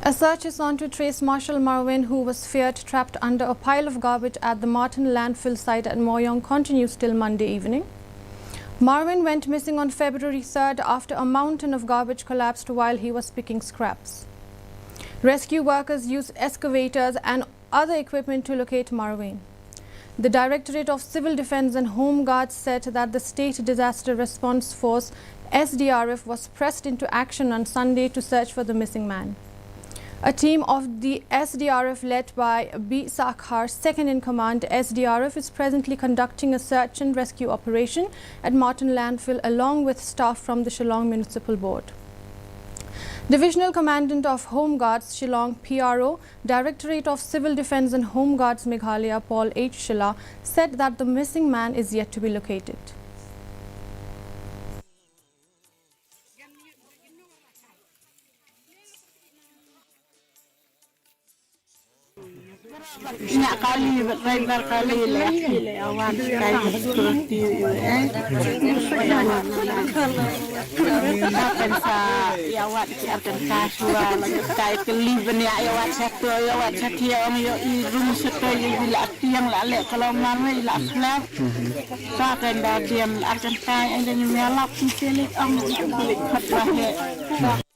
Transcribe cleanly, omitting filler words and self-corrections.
A search is on to trace Marshal Marwein, who was feared trapped under a pile of garbage at the Marten landfill site at Marwein, continues till Monday evening. Marwein went missing on February 3rd after a mountain of garbage collapsed while he was picking scraps. Rescue workers used excavators and other equipment to locate Marwein. The Directorate of Civil Defence and Home Guards said that the State Disaster Response Force SDRF was pressed into action on Sunday to search for the missing man. A team of the SDRF led by B. Sakhar, second in command SDRF, is presently conducting a search and rescue operation at Marten landfill along with staff from the Shillong Municipal Board. Divisional Commandant of Home Guards Shillong PRO, Directorate of Civil Defence and Home Guards Meghalaya Paul H. Shilla said that the missing man is yet to be located. Nak kali driver kali le awan kai seperti akan sa awat akan kasura kai keli benia awat satu awat setia yo room satu bila tiang la le kalau mana la slap sa akan dah diam akan kai ada nyelap sini am balik khat